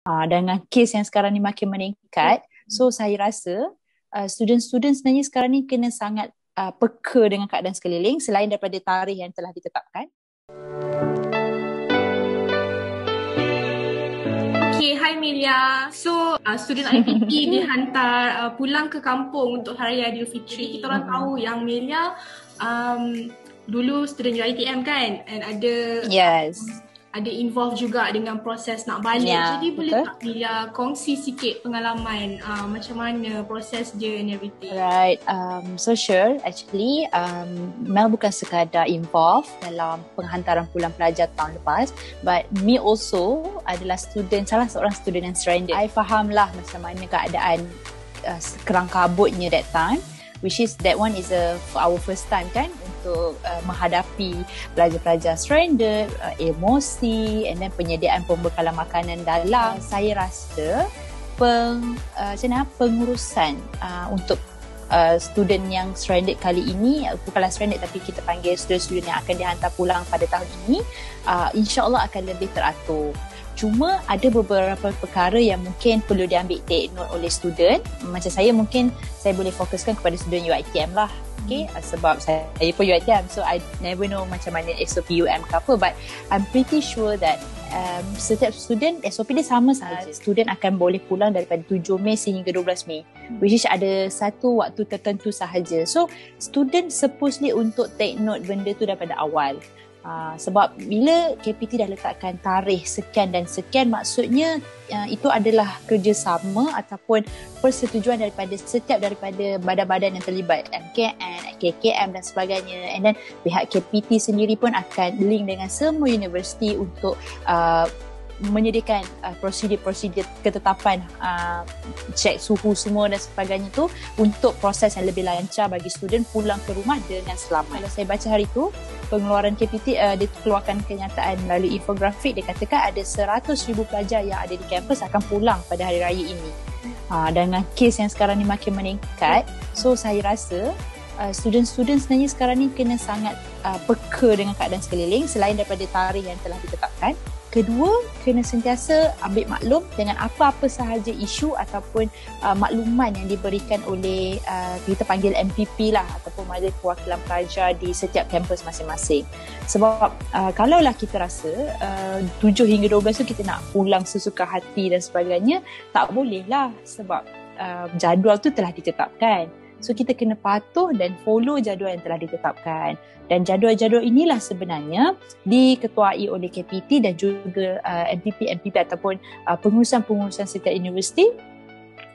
Dengan kes yang sekarang ni makin meningkat, so saya rasa student-student sebenarnya sekarang ni kena sangat peka dengan keadaan sekeliling selain daripada tarikh yang telah ditetapkan. Okay, hi Melia. So, student IPP dihantar pulang ke kampung untuk Hari Raya Aidilfitri. Kita orang tahu yang Melia dulu student UiTM kan, and ada ada involve juga dengan proses nak balik. Jadi boleh tak Melia kongsi sikit pengalaman macam mana proses dia and everything? Right, so sure, actually Mel bukan sekadar involved dalam penghantaran pulang pelajar tahun lepas, but me also adalah salah seorang student yang stranded. I faham lah macam mana keadaan kerang kabutnya that time, which is that one is our first time kan untuk menghadapi pelajar-pelajar stranded, emosi, and then penyediaan pembekalan makanan dalam. Saya rasa pengurusan untuk student yang stranded kali ini, bukanlah stranded tapi kita panggil student-student yang akan dihantar pulang pada tahun ini, insyaAllah akan lebih teratur. Cuma ada beberapa perkara yang mungkin perlu diambil take note oleh student. Macam saya, mungkin saya boleh fokuskan kepada student UiTM lah. Okay? Sebab saya pun UiTM, so I never know macam mana SOP UM ke apa, but I'm pretty sure that setiap student SOP dia sama sahaja. Student akan boleh pulang daripada 7 Mei sehingga 12 Mei, which is ada satu waktu tertentu sahaja. So student supposedly untuk take note benda tu daripada awal. Sebab bila KPT dah letakkan tarikh sekian dan sekian, maksudnya itu adalah kerjasama ataupun persetujuan daripada setiap daripada badan-badan yang terlibat, MKN, KKM dan sebagainya. And then pihak KPT sendiri pun akan link dengan semua universiti untuk menyediakan prosedur-prosedur ketetapan cek suhu semua dan sebagainya tu untuk proses yang lebih lancar bagi student pulang ke rumah dengan selamat. Kalau saya baca hari tu, pengeluaran KPT dia keluarkan kenyataan melalui infografik. Dia katakan ada 100,000 pelajar yang ada di kampus akan pulang pada hari raya ini. Dengan kes yang sekarang ni makin meningkat, so saya rasa student-student sebenarnya sekarang ni kena sangat peka dengan keadaan sekeliling selain daripada tarikh yang telah ditetapkan. Kedua, kena sentiasa ambil maklum dengan apa-apa sahaja isu ataupun makluman yang diberikan oleh kita panggil MPP lah, ataupun Majlis Perwakilan Pelajar di setiap kampus masing-masing. Sebab kalaulah kita rasa 7 hingga 12 tu kita nak pulang sesuka hati dan sebagainya, tak boleh lah, sebab jadual tu telah ditetapkan. So kita kena patuh dan follow jadual yang telah ditetapkan. Dan jadual-jadual inilah sebenarnya diketuai oleh KPT dan juga MPP ataupun pengurusan-pengurusan setiap universiti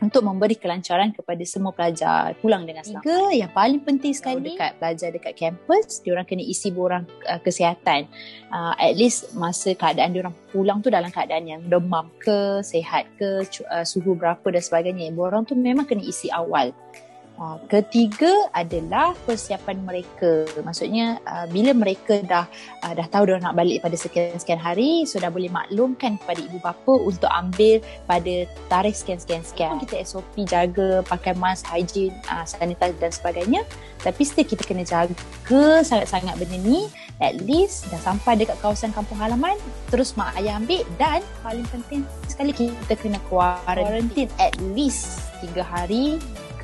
untuk memberi kelancaran kepada semua pelajar pulang dengan selamat. Tiga, yang paling penting sekali dekat pelajar dekat kampus, diorang kena isi borang kesihatan. At least masa keadaan diorang pulang tu dalam keadaan yang demam ke, sihat ke, suhu berapa dan sebagainya. Borang tu memang kena isi awal. Ketiga adalah persiapan mereka. Maksudnya bila mereka dah tahu dia nak balik pada sekian-sekian hari, so dah boleh maklumkan kepada ibu bapa untuk ambil pada tarikh sekian-sekian. Kita SOP jaga pakai mask, hygiene, sanitizer dan sebagainya. Tapi still kita kena jaga sangat-sangat benda ni. At least dah sampai dekat kawasan kampung halaman, terus mak ayah ambil. Dan paling penting sekali, kita kena quarantine at least 3 hari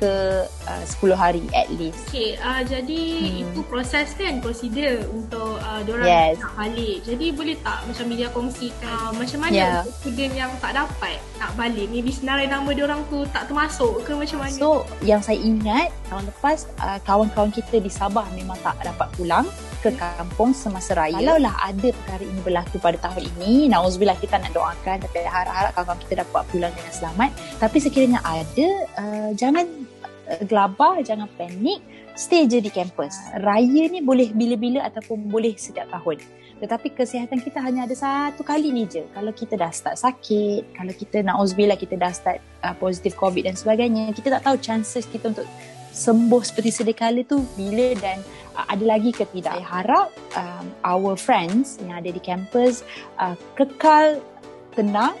ke 10 hari at least. Okay, jadi itu proses kan, prosedur untuk diorang nak balik. Jadi boleh tak macam Melia kongsikan macam mana untuk student yang tak dapat nak balik? Maybe senarai nama diorang tu tak termasuk ke macam mana? So, yang saya ingat tahun lepas kawan-kawan kita di Sabah memang tak dapat pulang ke kampung semasa raya. Kalaulah ada perkara ini berlaku pada tahun ini, na'udzubillah, kita nak doakan, tapi harap-harap kawan-kawan kita dapat pulang dengan selamat. Tapi sekiranya ada, jangan gelabah, jangan panik, stay je di kampus. Raya ni boleh bila-bila ataupun boleh setiap tahun. Tetapi kesihatan kita hanya ada satu kali ni je. Kalau kita dah start sakit, kalau kita na'udzubillah kita dah start positif COVID dan sebagainya, kita tak tahu chances kita untuk sembuh seperti sedia kala tu bila dan ada lagi ke tidak. Saya harap our friends yang ada di kampus kekal tenang,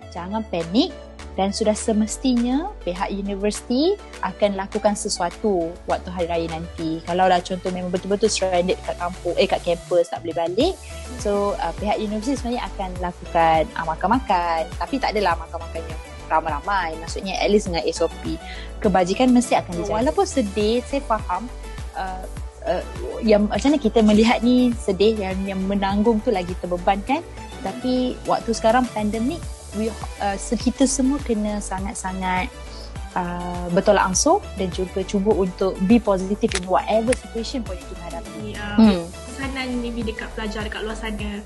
jangan panik, dan sudah semestinya pihak universiti akan lakukan sesuatu waktu hari raya nanti. Kalau lah contoh memang betul-betul stranded kat kampung, kat kampus tak boleh balik, so pihak universiti sebenarnya akan lakukan makan-makan, tapi tak adalah makan-makan yang ramai-ramai, maksudnya at least dengan SOP. Kebajikan mesti akan dijaga. Walaupun sedih, saya faham yang macam mana kita melihat ni sedih, yang menanggung tu lagi terbebankan, tapi waktu sekarang pandemik, kita semua kena sangat-sangat bertolak ansur dan juga cuba untuk be positive in whatever situation pun yang kita hadapi. Pesanan maybe dekat pelajar dekat luar sana,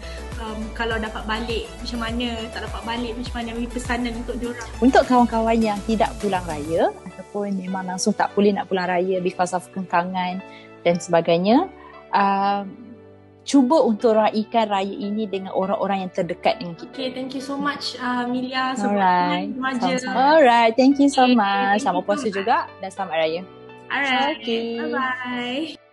kalau dapat balik macam mana, tak dapat balik macam mana, maybe pesanan untuk diorang. Untuk kawan-kawan yang tidak pulang raya ataupun memang langsung tak boleh nak pulang raya because of kengkangan dan sebagainya, cuba untuk raikan raya ini dengan orang-orang yang terdekat dengan kita. Okay, thank you so much Milia. Alright. Alright, thank you so much. Selamat puasa juga dan selamat raya. Alright. Okay. Bye-bye.